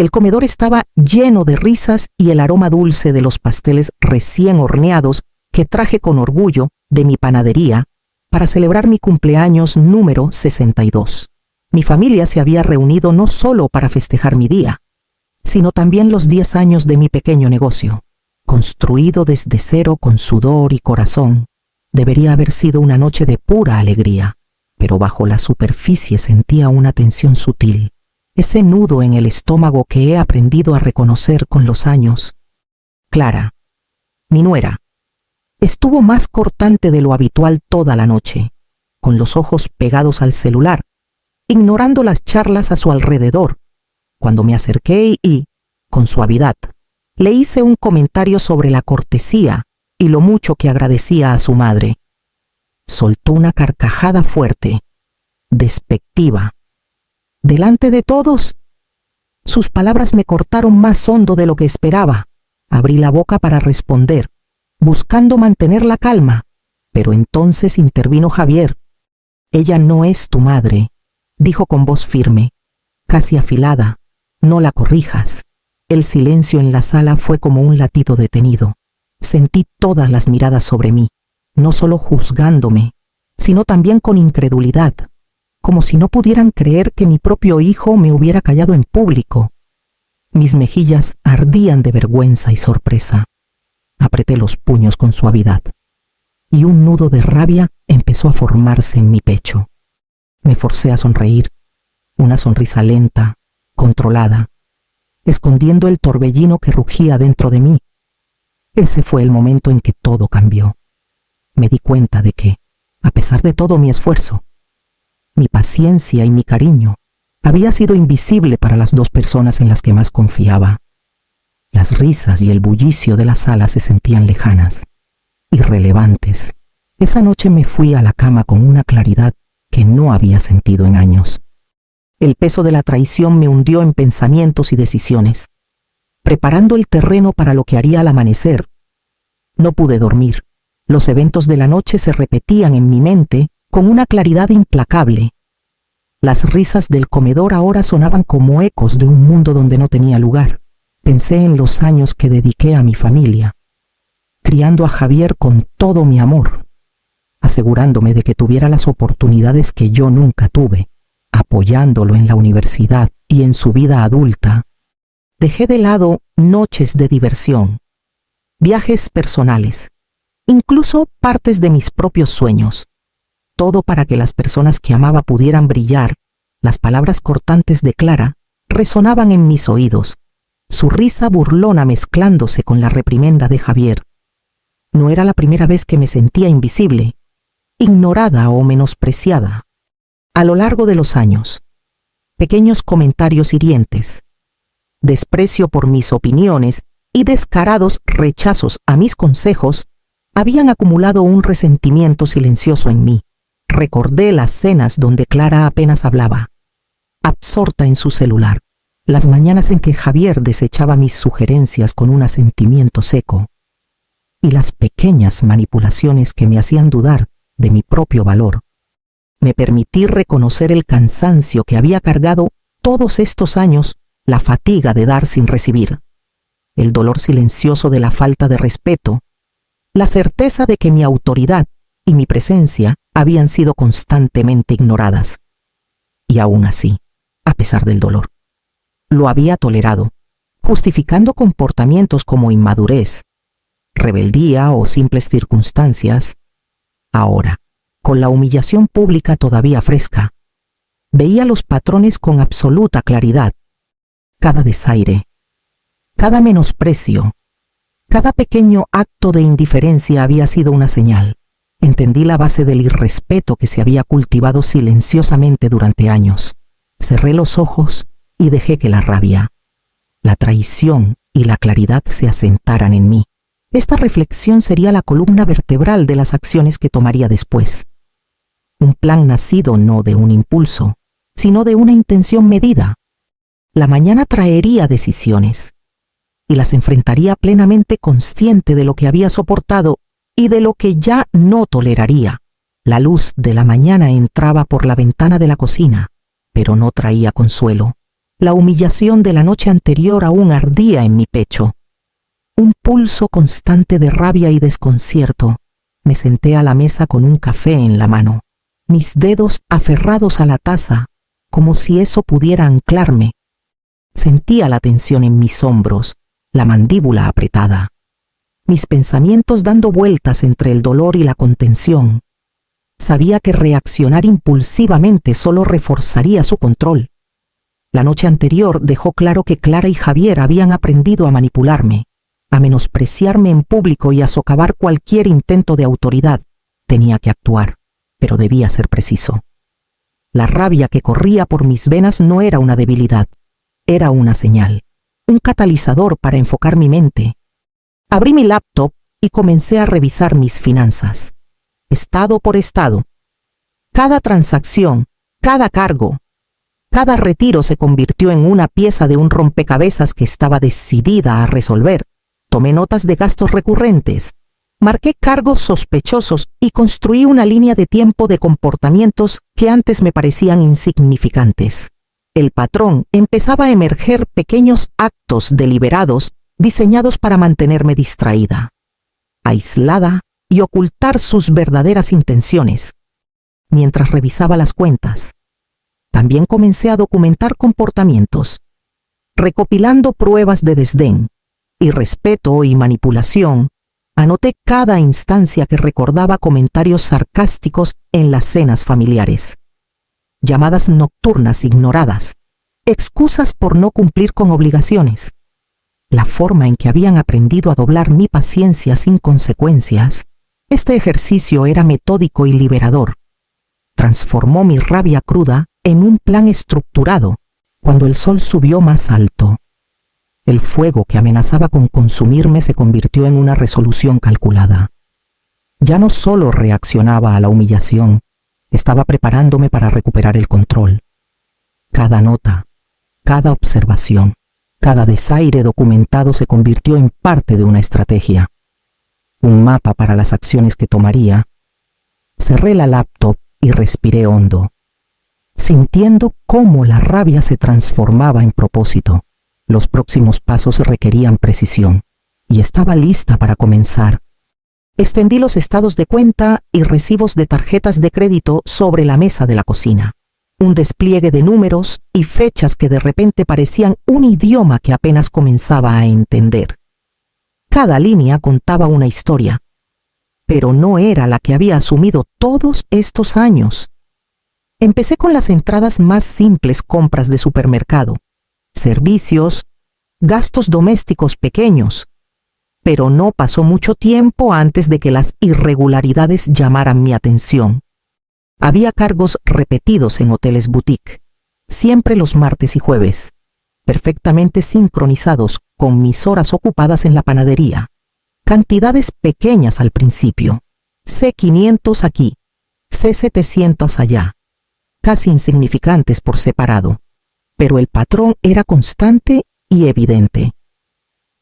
El comedor estaba lleno de risas y el aroma dulce de los pasteles recién horneados que traje con orgullo de mi panadería para celebrar mi cumpleaños número 62. Mi familia se había reunido no solo para festejar mi día, sino también los 10 años de mi pequeño negocio, construido desde cero con sudor y corazón. Debería haber sido una noche de pura alegría, pero bajo la superficie sentía una tensión sutil, ese nudo en el estómago que he aprendido a reconocer con los años. Clara, mi nuera, estuvo más cortante de lo habitual toda la noche, con los ojos pegados al celular, ignorando las charlas a su alrededor. Cuando me acerqué y, con suavidad, le hice un comentario sobre la cortesía y lo mucho que agradecía a su madre, soltó una carcajada fuerte, despectiva. Delante de todos, sus palabras me cortaron más hondo de lo que esperaba. Abrí la boca para responder, buscando mantener la calma, pero entonces intervino Javier. «Ella no es tu madre», dijo con voz firme, casi afilada. «No la corrijas». El silencio en la sala fue como un latido detenido. Sentí todas las miradas sobre mí, no solo juzgándome, sino también con incredulidad, como si no pudieran creer que mi propio hijo me hubiera callado en público. Mis mejillas ardían de vergüenza y sorpresa. Apreté los puños con suavidad, y un nudo de rabia empezó a formarse en mi pecho. Me forcé a sonreír, una sonrisa lenta, controlada, escondiendo el torbellino que rugía dentro de mí. Ese fue el momento en que todo cambió. Me di cuenta de que, a pesar de todo mi esfuerzo, mi paciencia y mi cariño había sido invisible para las dos personas en las que más confiaba. Las risas y el bullicio de la sala se sentían lejanas, irrelevantes. Esa noche me fui a la cama con una claridad que no había sentido en años. El peso de la traición me hundió en pensamientos y decisiones, preparando el terreno para lo que haría al amanecer. No pude dormir. Los eventos de la noche se repetían en mi mente con una claridad implacable. Las risas del comedor ahora sonaban como ecos de un mundo donde no tenía lugar. Pensé en los años que dediqué a mi familia, criando a Javier con todo mi amor, asegurándome de que tuviera las oportunidades que yo nunca tuve, apoyándolo en la universidad y en su vida adulta. Dejé de lado noches de diversión, viajes personales, incluso partes de mis propios sueños. Todo para que las personas que amaba pudieran brillar. Las palabras cortantes de Clara resonaban en mis oídos, su risa burlona mezclándose con la reprimenda de Javier. No era la primera vez que me sentía invisible, ignorada o menospreciada. A lo largo de los años, pequeños comentarios hirientes, desprecio por mis opiniones y descarados rechazos a mis consejos habían acumulado un resentimiento silencioso en mí. Recordé las cenas donde Clara apenas hablaba, absorta en su celular, las mañanas en que Javier desechaba mis sugerencias con un asentimiento seco, y las pequeñas manipulaciones que me hacían dudar de mi propio valor. Me permití reconocer el cansancio que había cargado todos estos años, la fatiga de dar sin recibir, el dolor silencioso de la falta de respeto, la certeza de que mi autoridad y mi presencia habían sido constantemente ignoradas. Y aún así, a pesar del dolor, lo había tolerado, justificando comportamientos como inmadurez, rebeldía o simples circunstancias. Ahora, con la humillación pública todavía fresca, veía los patrones con absoluta claridad. Cada desaire, cada menosprecio, cada pequeño acto de indiferencia había sido una señal. Entendí la base del irrespeto que se había cultivado silenciosamente durante años. Cerré los ojos y dejé que la rabia, la traición y la claridad se asentaran en mí. Esta reflexión sería la columna vertebral de las acciones que tomaría después. Un plan nacido no de un impulso, sino de una intención medida. La mañana traería decisiones, y las enfrentaría plenamente consciente de lo que había soportado y de lo que ya no toleraría. La luz de la mañana entraba por la ventana de la cocina, pero no traía consuelo. La humillación de la noche anterior aún ardía en mi pecho. Un pulso constante de rabia y desconcierto. Me senté a la mesa con un café en la mano, mis dedos aferrados a la taza, como si eso pudiera anclarme. Sentía la tensión en mis hombros, la mandíbula apretada, mis pensamientos dando vueltas entre el dolor y la contención. Sabía que reaccionar impulsivamente solo reforzaría su control. La noche anterior dejó claro que Clara y Javier habían aprendido a manipularme, a menospreciarme en público y a socavar cualquier intento de autoridad. Tenía que actuar, pero debía ser preciso. La rabia que corría por mis venas no era una debilidad, era una señal, un catalizador para enfocar mi mente. Abrí mi laptop y comencé a revisar mis finanzas, estado por estado. Cada transacción, cada cargo, cada retiro se convirtió en una pieza de un rompecabezas que estaba decidida a resolver. Tomé notas de gastos recurrentes, marqué cargos sospechosos y construí una línea de tiempo de comportamientos que antes me parecían insignificantes. El patrón empezaba a emerger pequeños actos deliberados diseñados para mantenerme distraída, aislada y ocultar sus verdaderas intenciones. Mientras revisaba las cuentas, también comencé a documentar comportamientos, recopilando pruebas de desdén, irrespeto y manipulación. Anoté cada instancia que recordaba comentarios sarcásticos en las cenas familiares, llamadas nocturnas ignoradas, excusas por no cumplir con obligaciones. La forma en que habían aprendido a doblar mi paciencia sin consecuencias. Este ejercicio era metódico y liberador. Transformó mi rabia cruda en un plan estructurado. Cuando el sol subió más alto, el fuego que amenazaba con consumirme se convirtió en una resolución calculada. Ya no solo reaccionaba a la humillación, estaba preparándome para recuperar el control. Cada nota, cada observación, cada desaire documentado se convirtió en parte de una estrategia, un mapa para las acciones que tomaría. Cerré la laptop y respiré hondo, sintiendo cómo la rabia se transformaba en propósito. Los próximos pasos requerían precisión, y estaba lista para comenzar. Extendí los estados de cuenta y recibos de tarjetas de crédito sobre la mesa de la cocina. Un despliegue de números y fechas que de repente parecían un idioma que apenas comenzaba a entender. Cada línea contaba una historia, pero no era la que había asumido todos estos años. Empecé con las entradas más simples: compras de supermercado, servicios, gastos domésticos pequeños. Pero no pasó mucho tiempo antes de que las irregularidades llamaran mi atención. Había cargos repetidos en hoteles boutique, siempre los martes y jueves, perfectamente sincronizados con mis horas ocupadas en la panadería. Cantidades pequeñas al principio, C500 aquí, C700 allá, casi insignificantes por separado, pero el patrón era constante y evidente.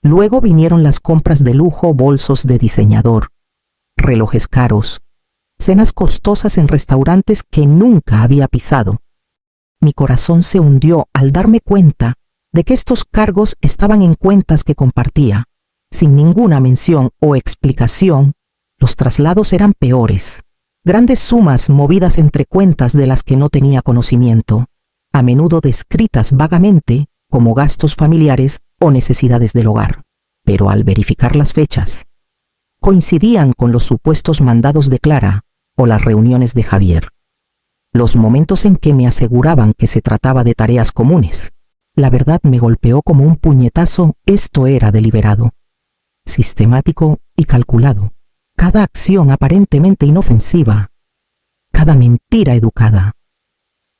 Luego vinieron las compras de lujo, bolsos de diseñador, relojes caros, cenas costosas en restaurantes que nunca había pisado. Mi corazón se hundió al darme cuenta de que estos cargos estaban en cuentas que compartía. Sin ninguna mención o explicación, los traslados eran peores. Grandes sumas movidas entre cuentas de las que no tenía conocimiento, a menudo descritas vagamente como gastos familiares o necesidades del hogar. Pero al verificar las fechas, coincidían con los supuestos mandados de Clara o las reuniones de Javier. Los momentos en que me aseguraban que se trataba de tareas comunes. La verdad me golpeó como un puñetazo. Esto era deliberado, sistemático y calculado. Cada acción aparentemente inofensiva, cada mentira educada,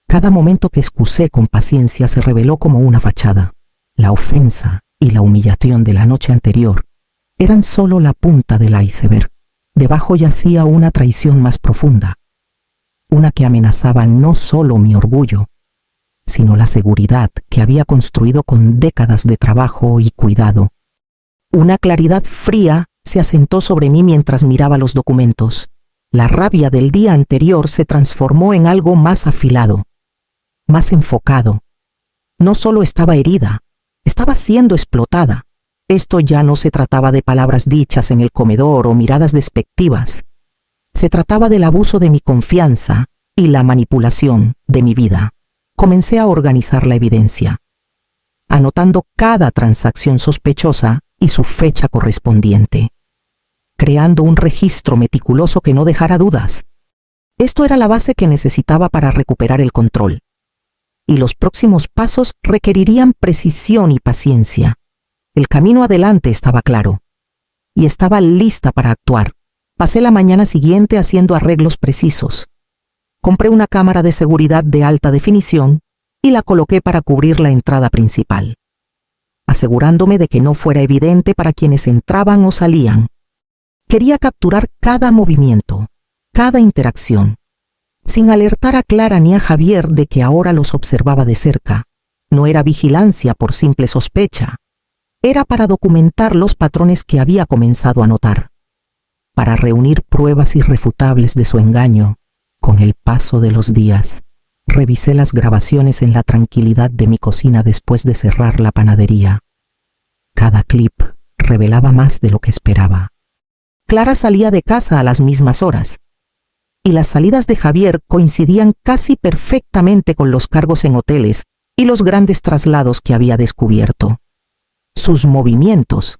cada momento que excusé con paciencia se reveló como una fachada. La ofensa y la humillación de la noche anterior eran solo la punta del iceberg. Debajo yacía una traición más profunda, una que amenazaba no solo mi orgullo, sino la seguridad que había construido con décadas de trabajo y cuidado. Una claridad fría se asentó sobre mí mientras miraba los documentos. La rabia del día anterior se transformó en algo más afilado, más enfocado, No solo estaba herida, estaba siendo explotada. Esto ya no se trataba de palabras dichas en el comedor o miradas despectivas. Se trataba del abuso de mi confianza y la manipulación de mi vida. Comencé a organizar la evidencia, anotando cada transacción sospechosa y su fecha correspondiente, creando un registro meticuloso que no dejara dudas. Esto era la base que necesitaba para recuperar el control. Y los próximos pasos requerirían precisión y paciencia. El camino adelante estaba claro, y estaba lista para actuar. Pasé la mañana siguiente haciendo arreglos precisos. Compré una cámara de seguridad de alta definición y la coloqué para cubrir la entrada principal, asegurándome de que no fuera evidente para quienes entraban o salían. Quería capturar cada movimiento, cada interacción, sin alertar a Clara ni a Javier de que ahora los observaba de cerca. No era vigilancia por simple sospecha. Era para documentar los patrones que había comenzado a notar, para reunir pruebas irrefutables de su engaño. Con el paso de los días, revisé las grabaciones en la tranquilidad de mi cocina después de cerrar la panadería. Cada clip revelaba más de lo que esperaba. Clara salía de casa a las mismas horas, y las salidas de Javier coincidían casi perfectamente con los cargos en hoteles y los grandes traslados que había descubierto. Sus movimientos,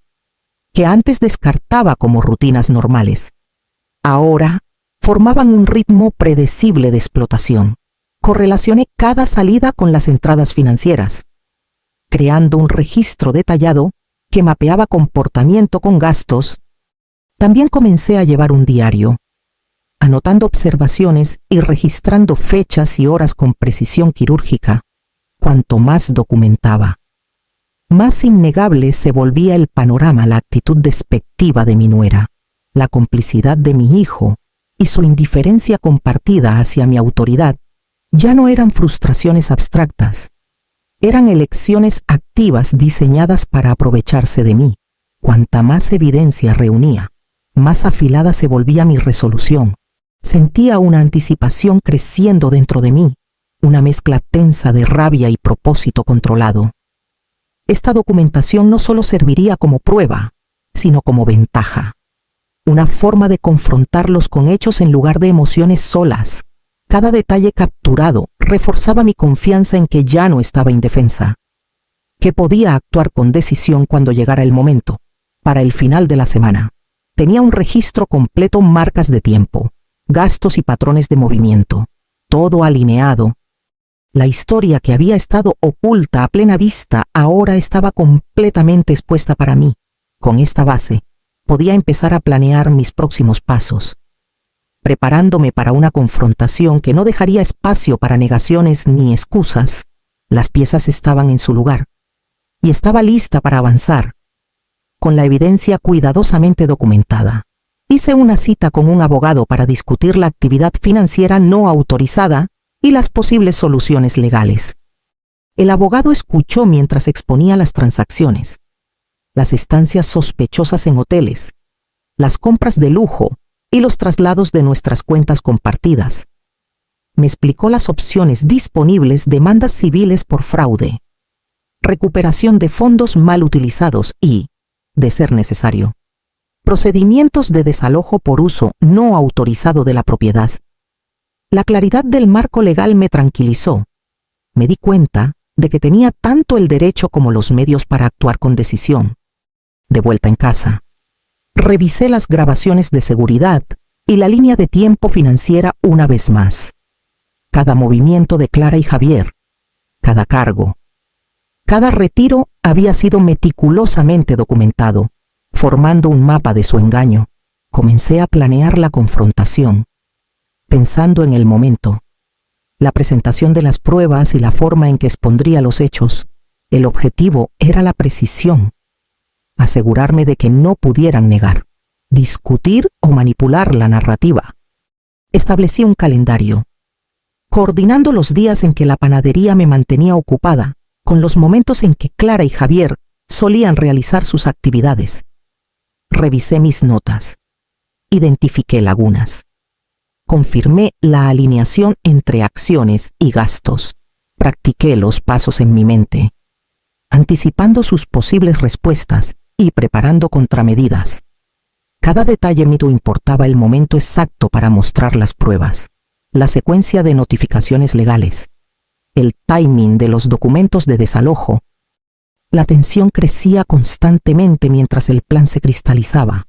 que antes descartaba como rutinas normales, ahora formaban un ritmo predecible de explotación. Correlacioné cada salida con las entradas financieras, creando un registro detallado que mapeaba comportamiento con gastos. También comencé a llevar un diario, anotando observaciones y registrando fechas y horas con precisión quirúrgica. Cuanto más documentaba, más innegable se volvía el panorama, la actitud despectiva de mi nuera, la complicidad de mi hijo y su indiferencia compartida hacia mi autoridad. Ya no eran frustraciones abstractas, eran elecciones activas diseñadas para aprovecharse de mí. Cuanta más evidencia reunía, más afilada se volvía mi resolución. Sentía una anticipación creciendo dentro de mí, una mezcla tensa de rabia y propósito controlado. Esta documentación no solo serviría como prueba, sino como ventaja. Una forma de confrontarlos con hechos en lugar de emociones solas. Cada detalle capturado reforzaba mi confianza en que ya no estaba indefensa, que podía actuar con decisión cuando llegara el momento. Para el final de la semana, tenía un registro completo, marcas de tiempo, gastos y patrones de movimiento, todo alineado. La historia que había estado oculta a plena vista ahora estaba completamente expuesta para mí. Con esta base, podía empezar a planear mis próximos pasos, preparándome para una confrontación que no dejaría espacio para negaciones ni excusas. Las piezas estaban en su lugar, y estaba lista para avanzar, con la evidencia cuidadosamente documentada. Hice una cita con un abogado para discutir la actividad financiera no autorizada y las posibles soluciones legales. El abogado escuchó mientras exponía las transacciones, las estancias sospechosas en hoteles, las compras de lujo y los traslados de nuestras cuentas compartidas. Me explicó las opciones disponibles: demandas civiles por fraude, recuperación de fondos mal utilizados y, de ser necesario, procedimientos de desalojo por uso no autorizado de la propiedad. La claridad del marco legal me tranquilizó. Me di cuenta de que tenía tanto el derecho como los medios para actuar con decisión. De vuelta en casa, revisé las grabaciones de seguridad y la línea de tiempo financiera una vez más. Cada movimiento de Clara y Javier, cada cargo, cada retiro había sido meticulosamente documentado, formando un mapa de su engaño. Comencé a planear la confrontación, pensando en el momento, la presentación de las pruebas y la forma en que expondría los hechos. El objetivo era la precisión, asegurarme de que no pudieran negar, discutir o manipular la narrativa. Establecí un calendario, coordinando los días en que la panadería me mantenía ocupada con los momentos en que Clara y Javier solían realizar sus actividades. Revisé mis notas, identifiqué lagunas, confirmé la alineación entre acciones y gastos, Practiqué los pasos en mi mente, anticipando sus posibles respuestas y preparando contramedidas. Cada detalle mío importaba el momento exacto para mostrar las pruebas, la secuencia de notificaciones legales, el timing de los documentos de desalojo. La tensión crecía constantemente mientras el plan se cristalizaba.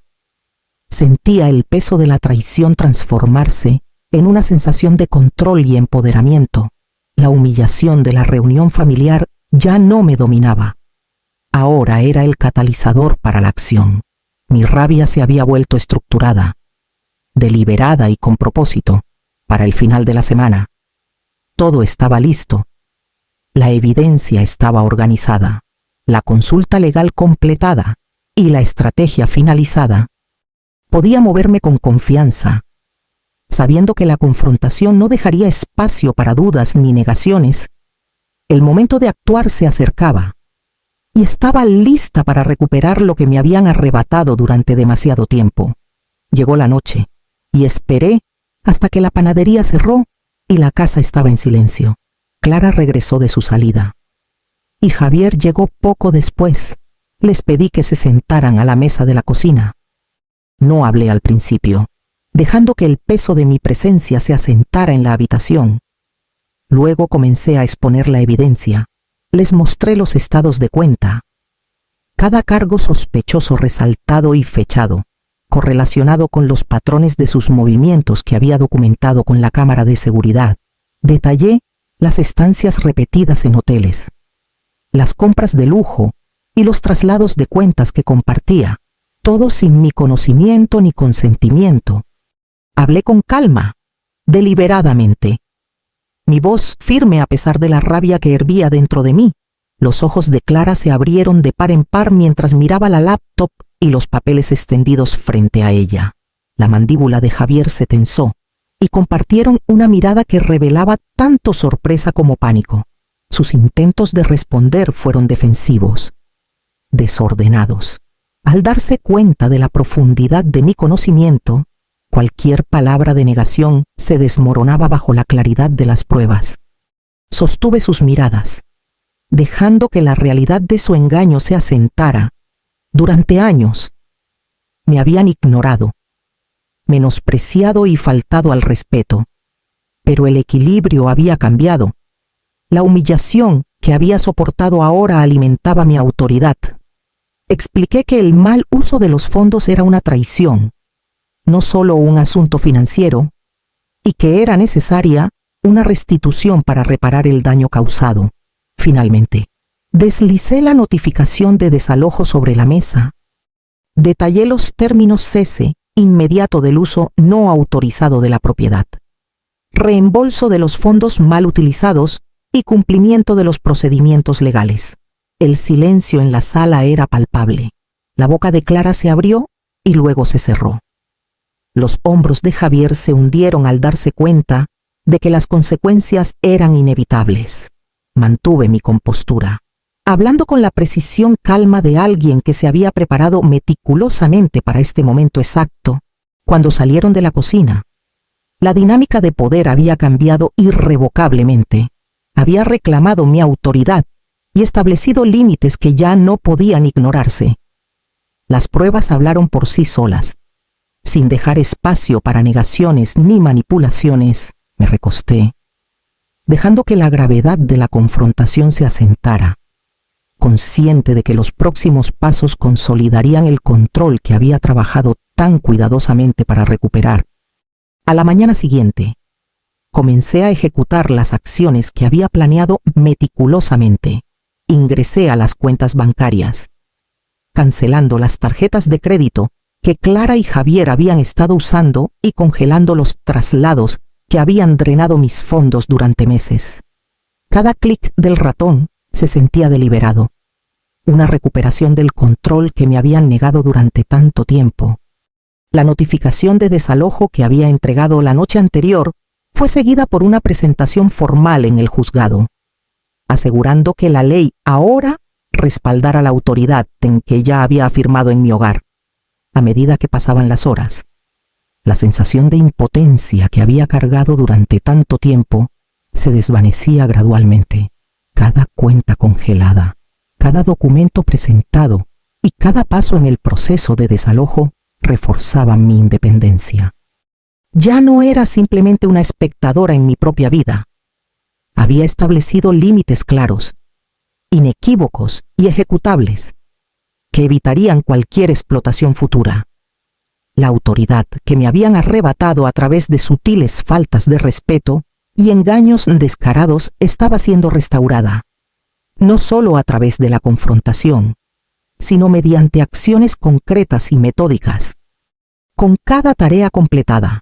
Sentía el peso de la traición transformarse en una sensación de control y empoderamiento. La humillación de la reunión familiar ya no me dominaba. Ahora era el catalizador para la acción. Mi rabia se había vuelto estructurada, deliberada y con propósito, para el final de la semana. Todo estaba listo. La evidencia estaba organizada, la consulta legal completada y la estrategia finalizada. Podía moverme con confianza, sabiendo que la confrontación no dejaría espacio para dudas ni negaciones. El momento de actuar se acercaba, y estaba lista para recuperar lo que me habían arrebatado durante demasiado tiempo. Llegó la noche, y esperé hasta que la panadería cerró y la casa estaba en silencio. Clara regresó de su salida, y Javier llegó poco después. Les pedí que se sentaran a la mesa de la cocina. No hablé al principio, dejando que el peso de mi presencia se asentara en la habitación. Luego comencé a exponer la evidencia. Les mostré los estados de cuenta. Cada cargo sospechoso resaltado y fechado, correlacionado con los patrones de sus movimientos que había documentado con la cámara de seguridad. Detallé las estancias repetidas en hoteles, las compras de lujo y los traslados de cuentas que compartía, todo sin mi conocimiento ni consentimiento. Hablé con calma, deliberadamente. Mi voz firme a pesar de la rabia que hervía dentro de mí. Los ojos de Clara se abrieron de par en par mientras miraba la laptop y los papeles extendidos frente a ella. La mandíbula de Javier se tensó y compartieron una mirada que revelaba tanto sorpresa como pánico. Sus intentos de responder fueron defensivos, desordenados. Al darse cuenta de la profundidad de mi conocimiento, cualquier palabra de negación se desmoronaba bajo la claridad de las pruebas. Sostuve sus miradas, dejando que la realidad de su engaño se asentara. Durante años, me habían ignorado, menospreciado y faltado al respeto. Pero el equilibrio había cambiado. La humillación que había soportado ahora alimentaba mi autoridad. Expliqué que el mal uso de los fondos era una traición, no solo un asunto financiero, y que era necesaria una restitución para reparar el daño causado. Finalmente, deslicé la notificación de desalojo sobre la mesa. Detallé los términos cese inmediato del uso no autorizado de la propiedad, reembolso de los fondos mal utilizados y cumplimiento de los procedimientos legales. El silencio en la sala era palpable. La boca de Clara se abrió y luego se cerró. Los hombros de Javier se hundieron al darse cuenta de que las consecuencias eran inevitables. Mantuve mi compostura, hablando con la precisión calma de alguien que se había preparado meticulosamente para este momento exacto. Cuando salieron de la cocina, la dinámica de poder había cambiado irrevocablemente. Había reclamado mi autoridad y establecido límites que ya no podían ignorarse. Las pruebas hablaron por sí solas. Sin dejar espacio para negaciones ni manipulaciones, me recosté, dejando que la gravedad de la confrontación se asentara, consciente de que los próximos pasos consolidarían el control que había trabajado tan cuidadosamente para recuperar. A la mañana siguiente, comencé a ejecutar las acciones que había planeado meticulosamente. Ingresé a las cuentas bancarias, cancelando las tarjetas de crédito que Clara y Javier habían estado usando y congelando los traslados que habían drenado mis fondos durante meses. Cada clic del ratón se sentía deliberado, una recuperación del control que me habían negado durante tanto tiempo. La notificación de desalojo que había entregado la noche anterior fue seguida por una presentación formal en el juzgado, asegurando que la ley ahora respaldara la autoridad en que ya había afirmado en mi hogar. A medida que pasaban las horas, la sensación de impotencia que había cargado durante tanto tiempo se desvanecía gradualmente. Cada cuenta congelada, cada documento presentado y cada paso en el proceso de desalojo reforzaban mi independencia. Ya no era simplemente una espectadora en mi propia vida. Había establecido límites claros, inequívocos y ejecutables, que evitarían cualquier explotación futura. La autoridad que me habían arrebatado a través de sutiles faltas de respeto y engaños descarados estaba siendo restaurada, no solo a través de la confrontación, sino mediante acciones concretas y metódicas. Con cada tarea completada,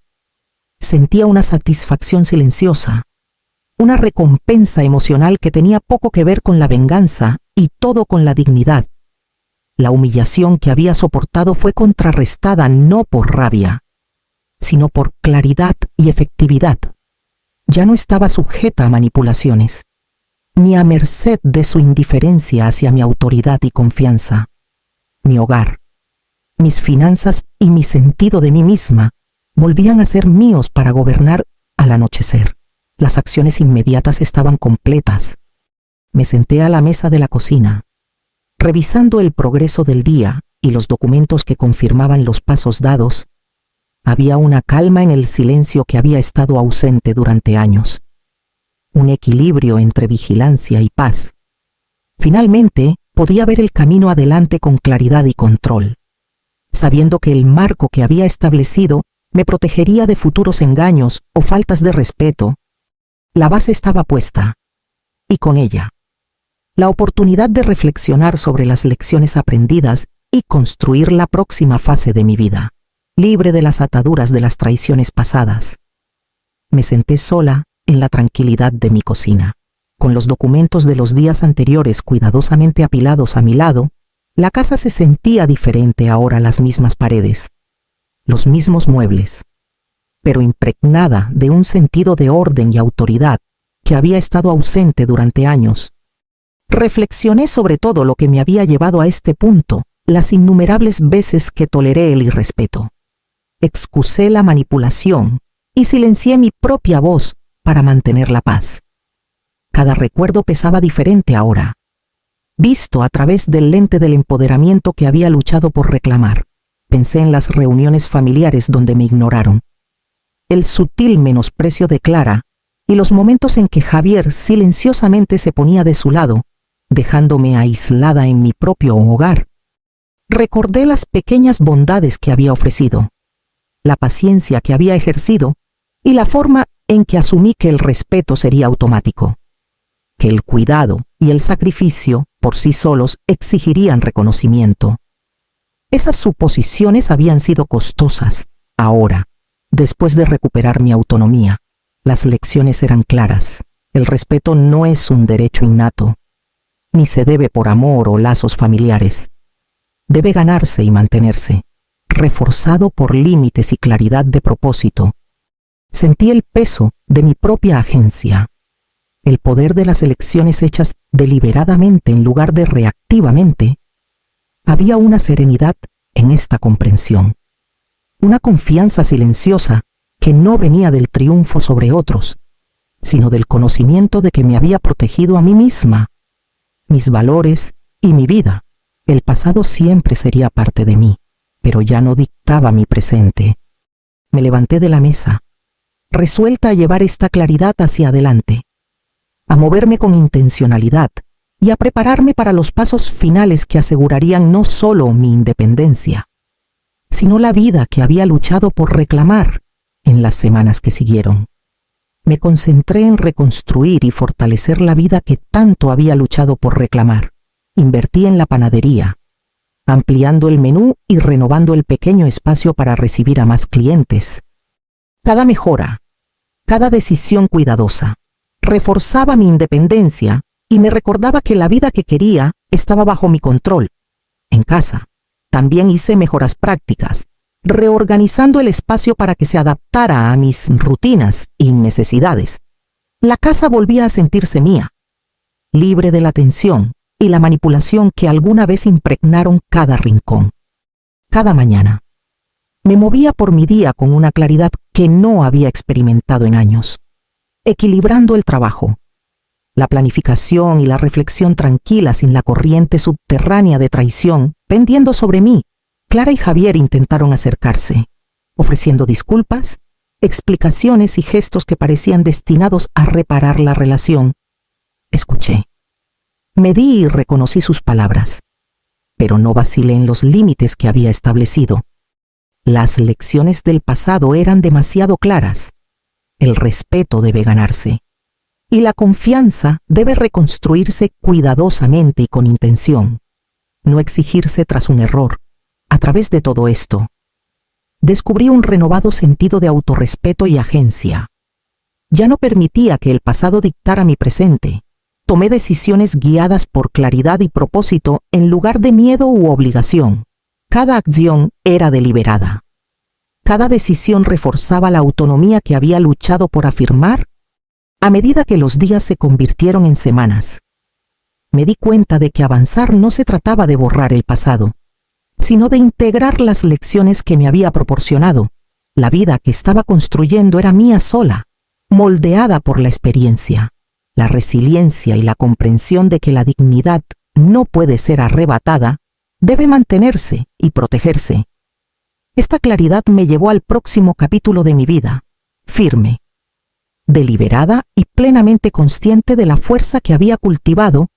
sentía una satisfacción silenciosa, una recompensa emocional que tenía poco que ver con la venganza y todo con la dignidad. La humillación que había soportado fue contrarrestada no por rabia, sino por claridad y efectividad. Ya no estaba sujeta a manipulaciones, ni a merced de su indiferencia hacia mi autoridad y confianza. Mi hogar, mis finanzas y mi sentido de mí misma volvían a ser míos para gobernar al anochecer. Las acciones inmediatas estaban completas. Me senté a la mesa de la cocina, revisando el progreso del día y los documentos que confirmaban los pasos dados. Había una calma en el silencio que había estado ausente durante años. Un equilibrio entre vigilancia y paz. Finalmente, podía ver el camino adelante con claridad y control, sabiendo que el marco que había establecido me protegería de futuros engaños o faltas de respeto. La base estaba puesta, y con ella, la oportunidad de reflexionar sobre las lecciones aprendidas y construir la próxima fase de mi vida, libre de las ataduras de las traiciones pasadas. Me senté sola en la tranquilidad de mi cocina, con los documentos de los días anteriores cuidadosamente apilados a mi lado. La casa se sentía diferente ahora, las mismas paredes, los mismos muebles, pero impregnada de un sentido de orden y autoridad que había estado ausente durante años. Reflexioné sobre todo lo que me había llevado a este punto, las innumerables veces que toleré el irrespeto. Excusé la manipulación y silencié mi propia voz para mantener la paz. Cada recuerdo pesaba diferente ahora, visto a través del lente del empoderamiento que había luchado por reclamar. Pensé en las reuniones familiares donde me ignoraron, el sutil menosprecio de Clara y los momentos en que Javier silenciosamente se ponía de su lado, dejándome aislada en mi propio hogar. Recordé las pequeñas bondades que había ofrecido, la paciencia que había ejercido y la forma en que asumí que el respeto sería automático, que el cuidado y el sacrificio por sí solos exigirían reconocimiento. Esas suposiciones habían sido costosas. Ahora, después de recuperar mi autonomía, las lecciones eran claras. El respeto no es un derecho innato, ni se debe por amor o lazos familiares. Debe ganarse y mantenerse, reforzado por límites y claridad de propósito. Sentí el peso de mi propia agencia, el poder de las elecciones hechas deliberadamente en lugar de reactivamente. Había una serenidad en esta comprensión, una confianza silenciosa que no venía del triunfo sobre otros, sino del conocimiento de que me había protegido a mí misma, mis valores y mi vida. El pasado siempre sería parte de mí, pero ya no dictaba mi presente. Me levanté de la mesa, resuelta a llevar esta claridad hacia adelante, a moverme con intencionalidad y a prepararme para los pasos finales que asegurarían no solo mi independencia, sino la vida que había luchado por reclamar en las semanas que siguieron. Me concentré en reconstruir y fortalecer la vida que tanto había luchado por reclamar. Invertí en la panadería, ampliando el menú y renovando el pequeño espacio para recibir a más clientes. Cada mejora, cada decisión cuidadosa, reforzaba mi independencia y me recordaba que la vida que quería estaba bajo mi control. En casa, también hice mejoras prácticas, reorganizando el espacio para que se adaptara a mis rutinas y necesidades. La casa volvía a sentirse mía, libre de la tensión y la manipulación que alguna vez impregnaron cada rincón. Cada mañana, me movía por mi día con una claridad que no había experimentado en años. equilibrando el trabajo, la planificación y la reflexión tranquila sin la corriente subterránea de traición pendiendo sobre mí. Clara y Javier intentaron acercarse, ofreciendo disculpas, explicaciones y gestos que parecían destinados a reparar la relación. Escuché. Medí y reconocí sus palabras, pero no vacilé en los límites que había establecido. Las lecciones del pasado eran demasiado claras. El respeto debe ganarse, y la confianza debe reconstruirse cuidadosamente y con intención, no exigirse tras un error. A través de todo esto, descubrí un renovado sentido de autorrespeto y agencia. Ya no permitía que el pasado dictara mi presente. Tomé decisiones guiadas por claridad y propósito en lugar de miedo u obligación. Cada acción era deliberada. Cada decisión reforzaba la autonomía que había luchado por afirmar. A medida que los días se convirtieron en semanas, me di cuenta de que avanzar no se trataba de borrar el pasado, sino de integrar las lecciones que me había proporcionado. La vida que estaba construyendo era mía sola, moldeada por la experiencia, la resiliencia y la comprensión de que la dignidad no puede ser arrebatada, debe mantenerse y protegerse. Esta claridad me llevó al próximo capítulo de mi vida, firme, deliberada y plenamente consciente de la fuerza que había cultivado